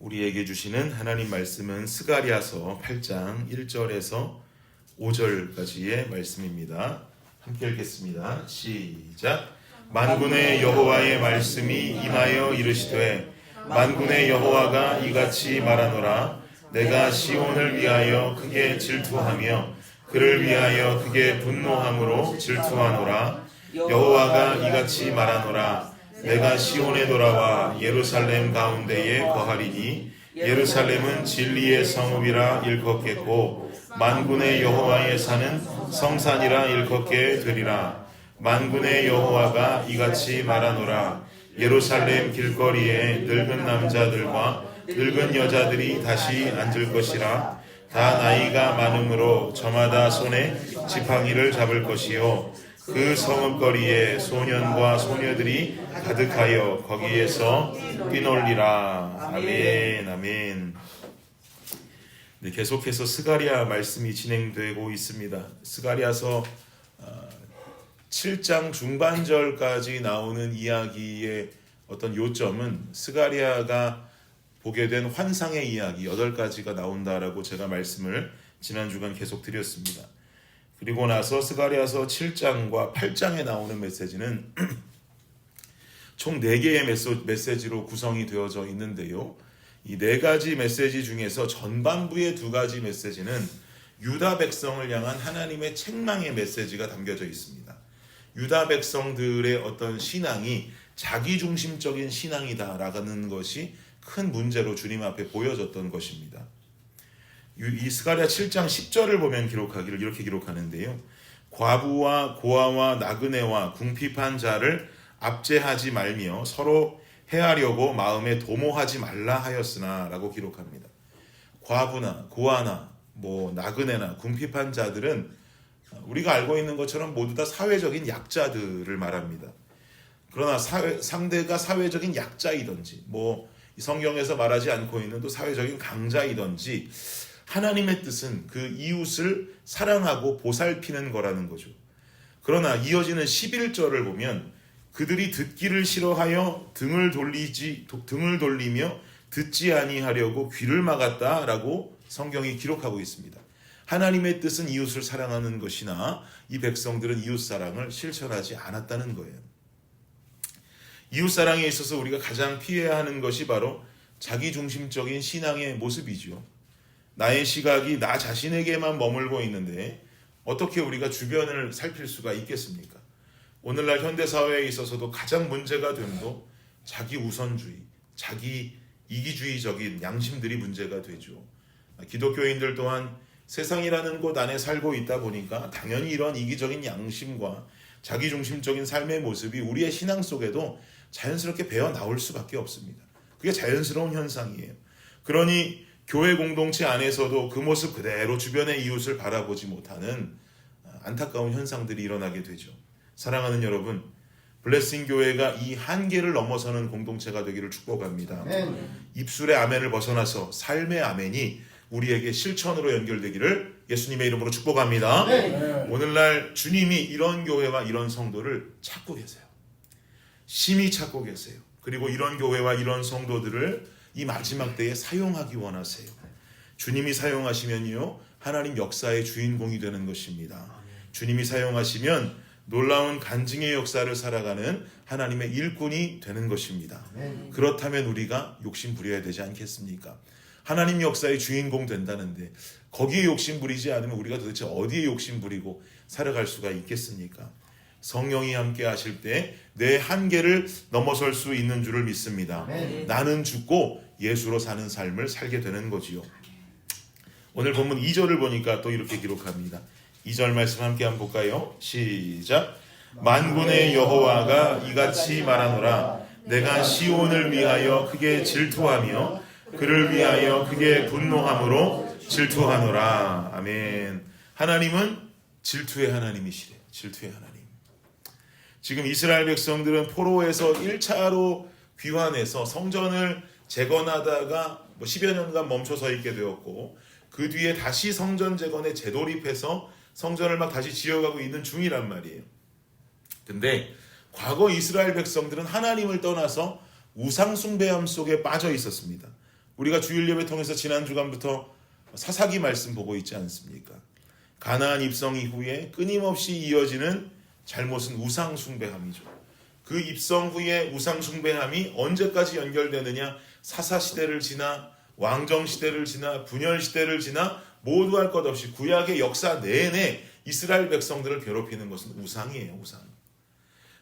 우리에게 주시는 하나님 말씀은 스가랴서 8장 1절에서 5절까지의 말씀입니다. 함께 읽겠습니다. 시작. 만군의 여호와의 말씀이 임하여 이르시되 만군의 여호와가 이같이 말하노라. 내가 시온을 위하여 크게 질투하며 그를 위하여 크게 분노함으로 질투하노라. 여호와가 이같이 말하노라. 내가 시온에 돌아와 예루살렘 가운데에 거하리니 예루살렘은 진리의 성읍이라 일컫겠고 만군의 여호와의 산은 성산이라 일컫게 되리라. 만군의 여호와가 이같이 말하노라. 예루살렘 길거리에 늙은 남자들과 늙은 여자들이 다시 앉을 것이라. 다 나이가 많음으로 저마다 손에 지팡이를 잡을 것이요 그 성읍거리에 소년과 소녀들이 가득하여 거기에서 뛰놀리라. 아멘, 아멘. 네, 계속해서 스가랴 말씀이 진행되고 있습니다. 스가랴서 7장 중반절까지 나오는 이야기의 어떤 요점은 스가랴가 보게 된 환상의 이야기 8가지가 나온다라고 제가 말씀을 지난 주간 계속 드렸습니다. 그리고 나서 스가랴서 7장과 8장에 나오는 메시지는 총 4개의 메시지로 구성이 되어져 있는데요. 이 4가지 메시지 중에서 전반부의 2가지 메시지는 유다 백성을 향한 하나님의 책망의 메시지가 담겨져 있습니다. 유다 백성들의 어떤 신앙이 자기중심적인 신앙이다라는 것이 큰 문제로 주님 앞에 보여졌던 것입니다. 이 스가랴 7장 10절을 보면 기록하기를 이렇게 기록하는데요. 과부와 고아와 나그네와 궁핍한 자를 압제하지 말며 서로 해하려고 마음에 도모하지 말라 하였으나 라고 기록합니다. 과부나 고아나 나그네나 궁핍한 자들은 우리가 알고 있는 것처럼 모두 다 사회적인 약자들을 말합니다. 그러나 상대가 사회적인 약자이든지 성경에서 말하지 않고 있는 또 사회적인 강자이든지 하나님의 뜻은 그 이웃을 사랑하고 보살피는 거라는 거죠. 그러나 이어지는 11절을 보면 그들이 듣기를 싫어하여 등을 돌리며 듣지 아니하려고 귀를 막았다라고 성경이 기록하고 있습니다. 하나님의 뜻은 이웃을 사랑하는 것이나 이 백성들은 이웃사랑을 실천하지 않았다는 거예요. 이웃사랑에 있어서 우리가 가장 피해야 하는 것이 바로 자기중심적인 신앙의 모습이죠. 나의 시각이 나 자신에게만 머물고 있는데 어떻게 우리가 주변을 살필 수가 있겠습니까? 오늘날 현대사회에 있어서도 가장 문제가 됨도 자기 우선주의, 자기 이기주의적인 양심들이 문제가 되죠. 기독교인들 또한 세상이라는 곳 안에 살고 있다 보니까 당연히 이런 이기적인 양심과 자기중심적인 삶의 모습이 우리의 신앙 속에도 자연스럽게 배어 나올 수밖에 없습니다. 그게 자연스러운 현상이에요. 그러니 교회 공동체 안에서도 그 모습 그대로 주변의 이웃을 바라보지 못하는 안타까운 현상들이 일어나게 되죠. 사랑하는 여러분, 블레싱 교회가 이 한계를 넘어서는 공동체가 되기를 축복합니다. 입술의 아멘을 벗어나서 삶의 아멘이 우리에게 실천으로 연결되기를 예수님의 이름으로 축복합니다. 오늘날 주님이 이런 교회와 이런 성도를 찾고 계세요. 심히 찾고 계세요. 그리고 이런 교회와 이런 성도들을 이 마지막 때에 사용하기 원하세요. 주님이 사용하시면요, 하나님 역사의 주인공이 되는 것입니다. 주님이 사용하시면 놀라운 간증의 역사를 살아가는 하나님의 일꾼이 되는 것입니다. 그렇다면 우리가 욕심 부려야 되지 않겠습니까? 하나님 역사의 주인공 된다는데 거기에 욕심 부리지 않으면 우리가 도대체 어디에 욕심 부리고 살아갈 수가 있겠습니까? 성령이 함께 하실 때 내 한계를 넘어설 수 있는 줄을 믿습니다. 나는 죽고 예수로 사는 삶을 살게 되는 거지요. 오늘 본문 2절을 보니까 또 이렇게 기록합니다. 2절 말씀 함께 한번 볼까요? 시작. 만군의 여호와가 이같이 말하노라. 내가 시온을 위하여 크게 질투하며 그를 위하여 크게 분노함으로 질투하노라. 아멘. 하나님은 질투의 하나님이시래요. 질투의 하나님. 지금 이스라엘 백성들은 포로에서 1차로 귀환해서 성전을 재건하다가 10여 년간 멈춰 서 있게 되었고 그 뒤에 다시 성전 재건에 재돌입해서 성전을 막 다시 지어가고 있는 중이란 말이에요. 근데 과거 이스라엘 백성들은 하나님을 떠나서 우상 숭배함 속에 빠져 있었습니다. 우리가 주일 예배 통해서 지난 주간부터 사사기 말씀 보고 있지 않습니까? 가나안 입성 이후에 끊임없이 이어지는 잘못은 우상 숭배함이죠. 그 입성 후에 우상 숭배함이 언제까지 연결되느냐? 사사 시대를 지나 왕정 시대를 지나 분열 시대를 지나 모두 할 것 없이 구약의 역사 내내 이스라엘 백성들을 괴롭히는 것은 우상이에요. 우상.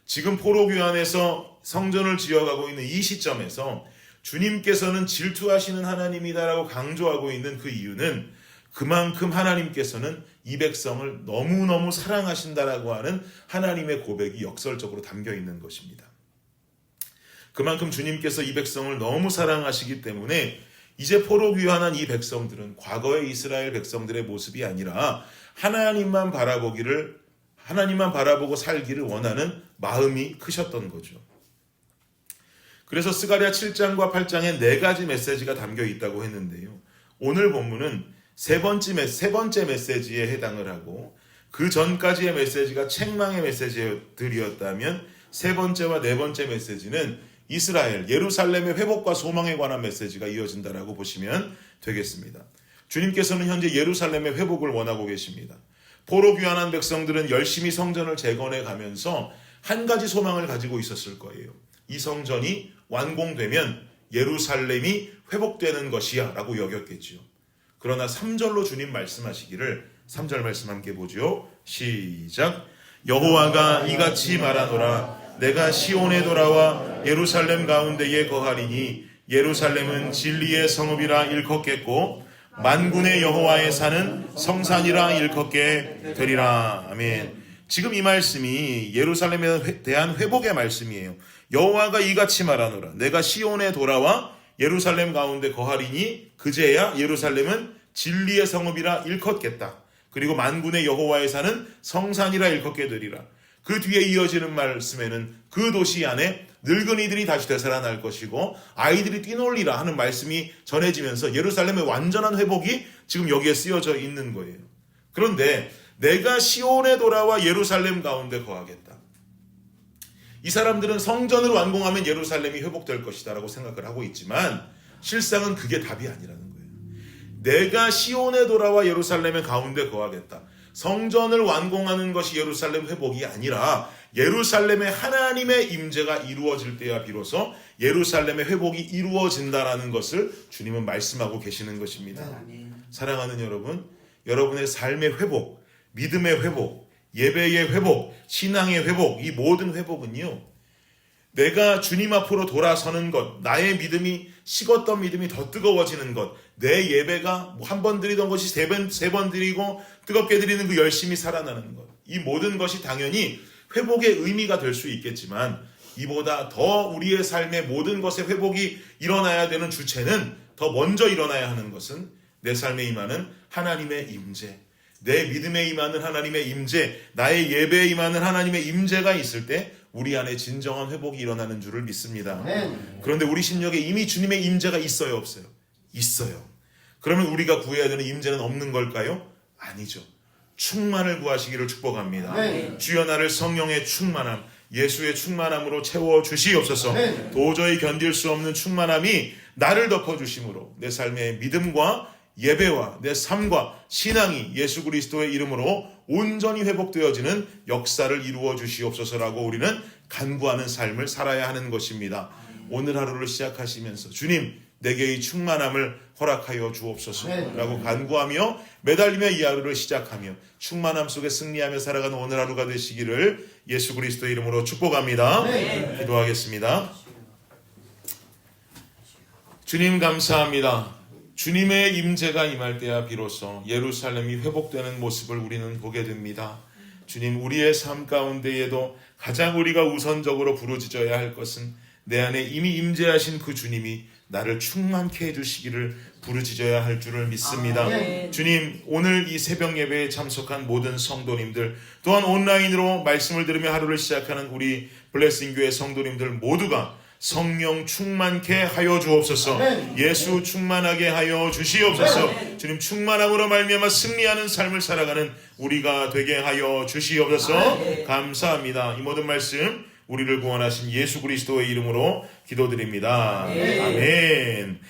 지금 포로귀환에서 성전을 지어가고 있는 이 시점에서 주님께서는 질투하시는 하나님이다라고 강조하고 있는 그 이유는 그만큼 하나님께서는 이 백성을 너무너무 사랑하신다라고 하는 하나님의 고백이 역설적으로 담겨 있는 것입니다. 그만큼 주님께서 이 백성을 너무 사랑하시기 때문에 이제 포로 귀환한 이 백성들은 과거의 이스라엘 백성들의 모습이 아니라 하나님만 바라보고 살기를 원하는 마음이 크셨던 거죠. 그래서 스가랴 7장과 8장에 4가지 메시지가 담겨 있다고 했는데요. 오늘 본문은 세 번째 메시지에 해당을 하고 그 전까지의 메시지가 책망의 메시지들이었다면 세 번째와 네 번째 메시지는 이스라엘, 예루살렘의 회복과 소망에 관한 메시지가 이어진다라고 보시면 되겠습니다. 주님께서는 현재 예루살렘의 회복을 원하고 계십니다. 포로 귀환한 백성들은 열심히 성전을 재건해 가면서 한 가지 소망을 가지고 있었을 거예요. 이 성전이 완공되면 예루살렘이 회복되는 것이야 라고 여겼겠죠. 그러나 3절로 주님 말씀하시기를 3절 말씀 함께 보죠. 시작. 여호와가 이같이 말하노라. 내가 시온에 돌아와 예루살렘 가운데에 거하리니 예루살렘은 진리의 성읍이라 일컫겠고 만군의 여호와의 산은 성산이라 일컫게 되리라. 아멘. 지금 이 말씀이 예루살렘에 대한 회복의 말씀이에요. 여호와가 이같이 말하노라. 내가 시온에 돌아와 예루살렘 가운데 거하리니 그제야 예루살렘은 진리의 성읍이라 일컫겠다. 그리고 만군의 여호와의 산은 성산이라 일컫게 되리라. 그 뒤에 이어지는 말씀에는 그 도시 안에 늙은이들이 다시 되살아날 것이고 아이들이 뛰놀리라 하는 말씀이 전해지면서 예루살렘의 완전한 회복이 지금 여기에 쓰여져 있는 거예요. 그런데 내가 시온에 돌아와 예루살렘 가운데 거하겠다. 이 사람들은 성전을 완공하면 예루살렘이 회복될 것이다 라고 생각을 하고 있지만 실상은 그게 답이 아니라는 거예요. 내가 시온에 돌아와 예루살렘의 가운데 거하겠다. 성전을 완공하는 것이 예루살렘 회복이 아니라 예루살렘의 하나님의 임재가 이루어질 때야 비로소 예루살렘의 회복이 이루어진다라는 것을 주님은 말씀하고 계시는 것입니다. 사랑하는 여러분, 여러분의 삶의 회복, 믿음의 회복, 예배의 회복, 신앙의 회복, 이 모든 회복은요, 내가 주님 앞으로 돌아서는 것, 나의 믿음이 식었던 믿음이 더 뜨거워지는 것, 내 예배가 한 번 드리던 것이 세 번 드리고 뜨겁게 드리는 그 열심히 살아나는 것, 이 모든 것이 당연히 회복의 의미가 될 수 있겠지만 이보다 더 우리의 삶의 모든 것의 회복이 일어나야 되는 주체는 더 먼저 일어나야 하는 것은 내 삶에 임하는 하나님의 임재, 내 믿음에 임하는 하나님의 임재, 나의 예배에 임하는 하나님의 임재가 있을 때 우리 안에 진정한 회복이 일어나는 줄을 믿습니다. 그런데 우리 심령에 이미 주님의 임재가 있어요, 없어요? 있어요. 그러면 우리가 구해야 되는 임재는 없는 걸까요? 아니죠. 충만을 구하시기를 축복합니다. 주여 나를 성령의 충만함, 예수의 충만함으로 채워주시옵소서. 도저히 견딜 수 없는 충만함이 나를 덮어주심으로 내 삶의 믿음과 예배와 내 삶과 신앙이 예수 그리스도의 이름으로 온전히 회복되어지는 역사를 이루어 주시옵소서라고 우리는 간구하는 삶을 살아야 하는 것입니다. 오늘 하루를 시작하시면서 주님 내게 이 충만함을 허락하여 주옵소서라고 간구하며 매달리며 이 하루를 시작하며 충만함 속에 승리하며 살아가는 오늘 하루가 되시기를 예수 그리스도의 이름으로 축복합니다. 기도하겠습니다. 주님 감사합니다. 주님의 임재가 임할 때야 비로소 예루살렘이 회복되는 모습을 우리는 보게 됩니다. 주님, 우리의 삶 가운데에도 가장 우리가 우선적으로 부르짖어야 할 것은 내 안에 이미 임재하신 그 주님이 나를 충만케 해주시기를 부르짖어야 할 줄을 믿습니다. 주님, 오늘 이 새벽 예배에 참석한 모든 성도님들, 또한 온라인으로 말씀을 들으며 하루를 시작하는 우리 블레싱교회 성도님들 모두가 성령 충만케 하여 주옵소서. 예수 충만하게 하여 주시옵소서. 주님, 충만함으로 말미암아 승리하는 삶을 살아가는 우리가 되게 하여 주시옵소서. 감사합니다. 이 모든 말씀 우리를 구원하신 예수 그리스도의 이름으로 기도드립니다. 아멘.